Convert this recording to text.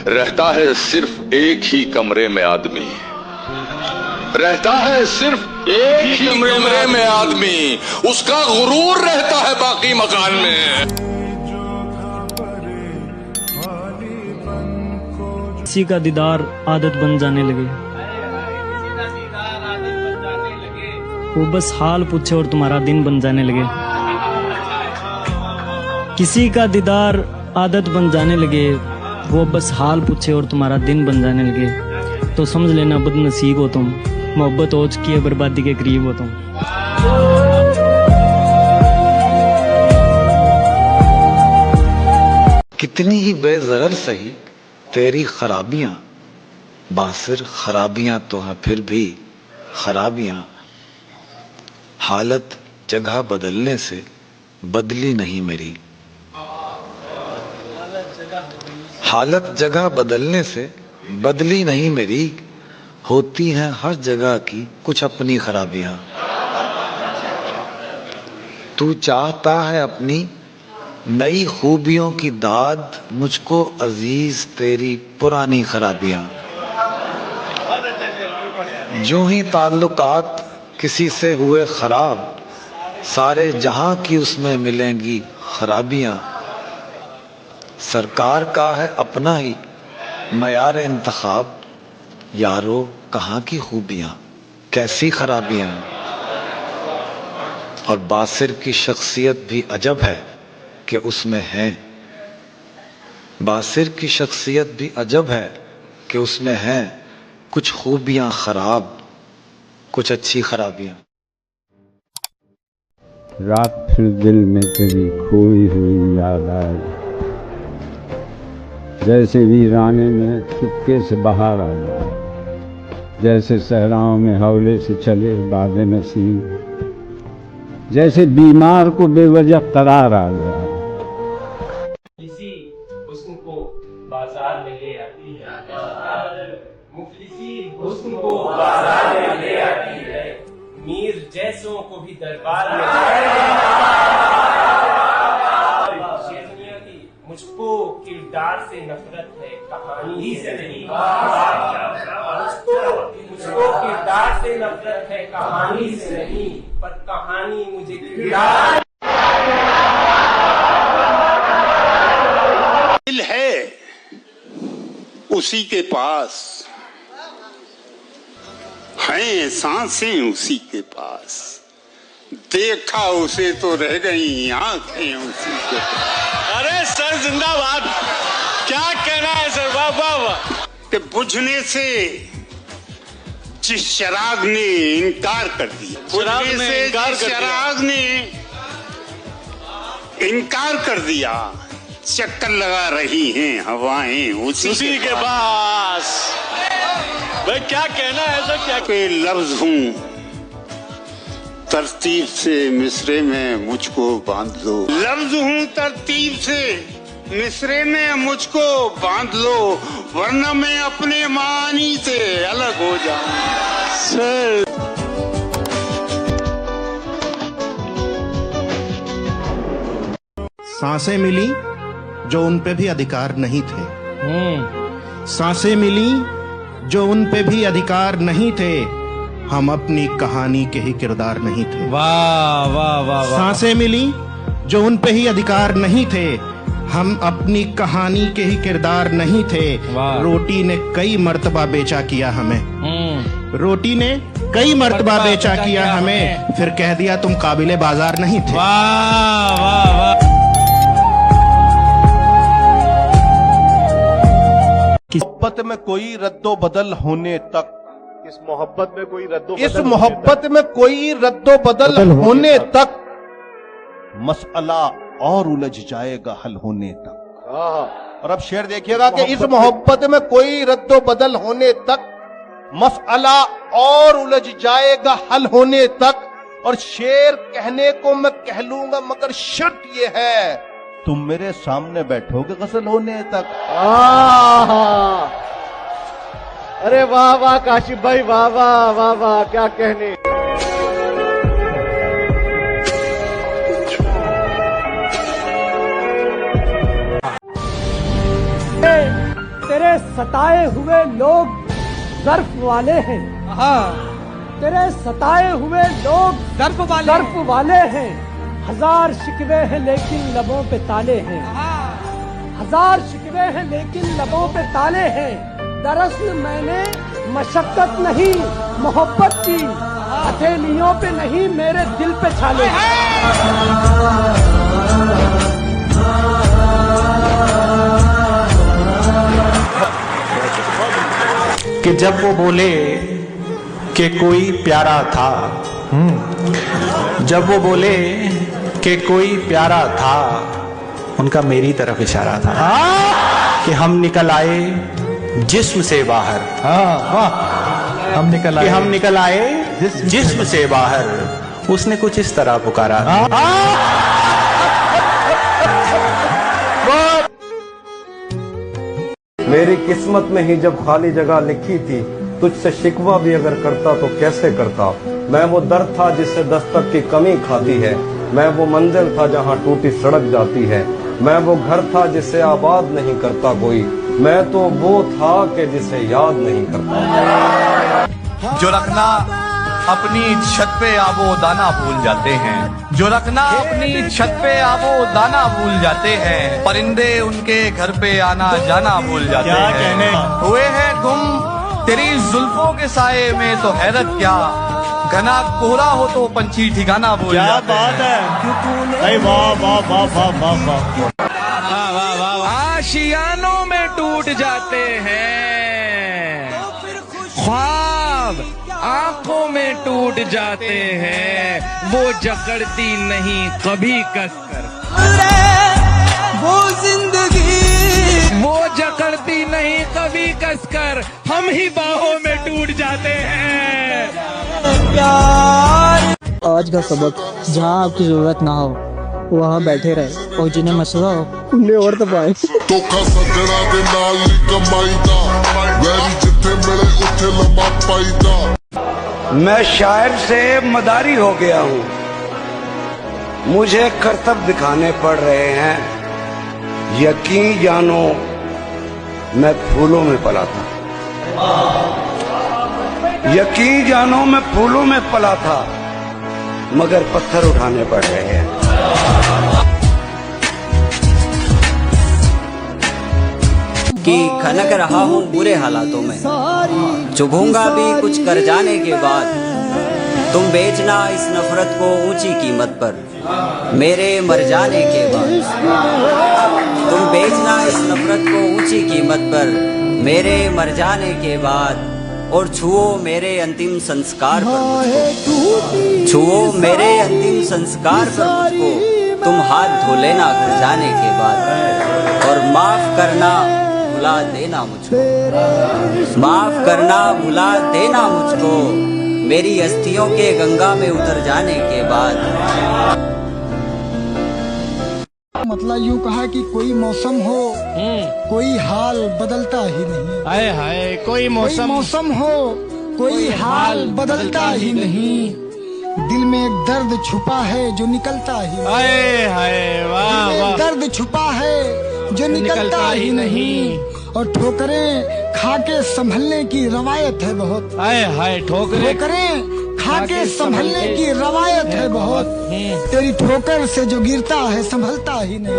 रहता है सिर्फ एक ही कमरे में आदमी, रहता है सिर्फ एक ही कमरे में आदमी, उसका गुरूर रहता है बाकी मकान में। किसी का दीदार आदत बन जाने लगे, वो बस हाल पूछे और तुम्हारा दिन बन जाने लगे। किसी का दीदार आदत बन जाने लगे, वो बस हाल पूछे और तुम्हारा दिन बन जाने लगे, तो समझ लेना बदनसीब हो तुम, मोहब्बत हो चुकी है, बर्बादी के करीब हो तुम। कितनी ही बेज़रर सही तेरी खराबियां, बासिर खराबियां तो हैं फिर भी खराबियां, हालत जगह बदलने से बदली नहीं मेरी, हालत जगह बदलने से बदली नहीं मेरी, होती हैं हर जगह की कुछ अपनी खराबियां। तू चाहता है अपनी नई खूबियों की दाद, मुझको अजीज तेरी पुरानी खराबियां। जो ही ताल्लुकात किसी से हुए खराब, सारे जहां की उसमें मिलेंगी खराबियां। सरकार का है अपना ही मयार इंतखाब, यारो कहाँ की खूबियां कैसी खराबियां। और बासिर की शख्सियत भी अजब है कि उसमें है, बासिर की शख्सियत भी अजब है कि उसमें है कुछ खूबियां खराब, कुछ अच्छी खराबियां। रात फिर दिल में तेरी खोई हुई याद आए, जैसे वीराने में चुपके से बाहर आ जाए, जैसे सहराओं में हौले से चले बादे नसीम, जैसे बीमार को बेवजह करार आ जाए। मुफलिसी हुस्न को बाजार में ले आती है, मुफलिसी हुस्न को बाजार में ले आती है, मीर जैसों को भी दरबार में शेरनिया की मुझको किरदार से नफरत है, कहानी से नहीं। मुझको किरदार से नफरत है, कहानी से नहीं, पर कहानी मुझे किरदार। दिल है उसी के पास, हैं सांसें उसी के पास, देखा उसे तो रह गई आंखें उसी के पास। अरे सर जिंदाबाद, क्या कहना है सर, वाह वाह वाह। कि बुझने से जिस चिराग ने इनकार कर दिया, बुझने से जिस चिराग ने इनकार कर दिया, चक्कर लगा रही हैं हवाएं उसी के पास। भाई क्या कहना है सर, क्या पे लफ्ज हूँ तरतीब से मिसरे में मुझको बांध लो, लफ्ज हूँ तरतीब से मिसरे में मुझको बांध लो, वरना मैं अपने मानी से अलग हो जाऊं। सर सांसें मिली जो उन पे भी अधिकार नहीं थे, सांसें मिली जो उन पे भी अधिकार नहीं थे, हम अपनी कहानी के ही किरदार नहीं थे। वाह वाह वाह। सांसें मिली जो उन पे ही अधिकार नहीं थे, हम अपनी कहानी के ही किरदार नहीं थे। रोटी ने कई मर्तबा बेचा किया हमें, रोटी ने कई मर्तबा बेचा किया हमें, फिर कह दिया तुम काबिले बाजार नहीं थे। वाह वाह वाह। मोहब्बत में कोई रद्दो बदल होने तक, इस मोहब्बत में कोई रद्दो इस मोहब्बत में कोई रद्दो बदल होने तक, मसला और उलझ जाएगा हल होने तक। और अब शेर देखिएगा कि इस मोहब्बत में कोई रद्दो बदल होने तक, मसला और उलझ जाएगा हल होने तक। और शेर कहने को मैं कह लूंगा मगर शर्त ये है, तुम मेरे सामने बैठोगे गजल होने तक। अरे वाह वाह काशिफ भाई, वाह वाह वाह वाह, क्या कहने। तेरे सताए हुए लोग ज़र्फ वाले हैं। तेरे सताए हुए लोग ज़र्फ वाले हैं। हजार शिकवे हैं लेकिन लबों पे ताले हैं। हजार शिकवे हैं लेकिन लबों पे ताले हैं। दरअसल मैंने मशक्कत नहीं मोहब्बत की, हथेलियों पे नहीं मेरे दिल पे छाले हैं। कि जब वो बोले कि कोई प्यारा था, जब वो बोले कि कोई प्यारा था, उनका मेरी तरफ इशारा था कि हम निकल आए जिस्म से बाहर। हम निकल आए जिस्म से बाहर। उसने कुछ इस तरह पुकारा। मेरी किस्मत में ही जब खाली जगह लिखी थी, तुझसे शिकवा भी अगर करता तो कैसे करता। मैं वो दर था जिससे दस्तक की कमी खाती है। मैं वो मंजिल था जहाँ टूटी सड़क जाती है। मैं वो घर था जिसे आबाद नहीं करता कोई। मैं तो वो था कि जिसे याद नहीं करता। जो रखना अपनी छत पे आबो दाना भूल जाते हैं। जो रखना अपनी छत पे आबो दाना भूल जाते हैं। परिंदे उनके घर पे आना जाना भूल जाते हैं। हुए हैं गुम तेरी जुल्फों के साए में तो हैरत क्या। घना कोहरा हो तो पंछी ठिकाना भूल जाते हैं। क्या बात है। वाह वाह वाह वाह वाह वाह। आशियानों में टूट जाते हैं, ख्वाब आंखों में टूट जाते हैं। वो जकड़ती नहीं कभी कसकर, वो जिंदगी वो जकड़ती नहीं कभी कसकर। हम ही बाहों में टूट जाते हैं। प्यार आज का सबक, जहाँ आपकी जरूरत ना हो वहाँ बैठे रहे, और जिन्हें मसला हो उन्हें और दबाए। मैं शायर से मदारी हो गया हूँ, मुझे करतब दिखाने पड़ रहे हैं। यकीन जानो मैं फूलों में पला था। यकीन जानो मैं फूलों में पला था, मगर पत्थर उठाने पड़ रहे हैं। कि खनक रहा हूँ बुरे हालातों में, चुभूंगा भी कुछ कर जाने के बाद। तुम बेचना इस नफरत को ऊंची कीमत पर, मेरे मर जाने के बाद। तुम बेचना इस नफरत को ऊंची कीमत पर, मेरे मर जाने के बाद। और छुओ मेरे अंतिम संस्कार पर मुझको, छुओ मेरे अंतिम संस्कार पर मुझको। तुम हाथ धो लेना घर जाने के बाद, और माफ करना भुला देना मुझको। माफ करना भुला देना मुझको, मेरी अस्थियों के गंगा में उतर जाने के बाद। मतलब यूँ कहा कि कोई मौसम हो, कोई हाल बदलता ही नहीं। हाय हाय, कोई मौसम हो, कोई हाल बदलता ही नहीं। दिल में एक दर्द छुपा है जो निकलता ही नहीं। हाय हाय, वाह वाह। दर्द छुपा है जो निकलता ही नहीं। और ठोकरें खा के संभलने की रवायत है बहुत। हाय हाय, ठोकरें खा के संभलने की रवायत है बहुत। तेरी ठोकर से जो गिरता है संभलता ही नहीं।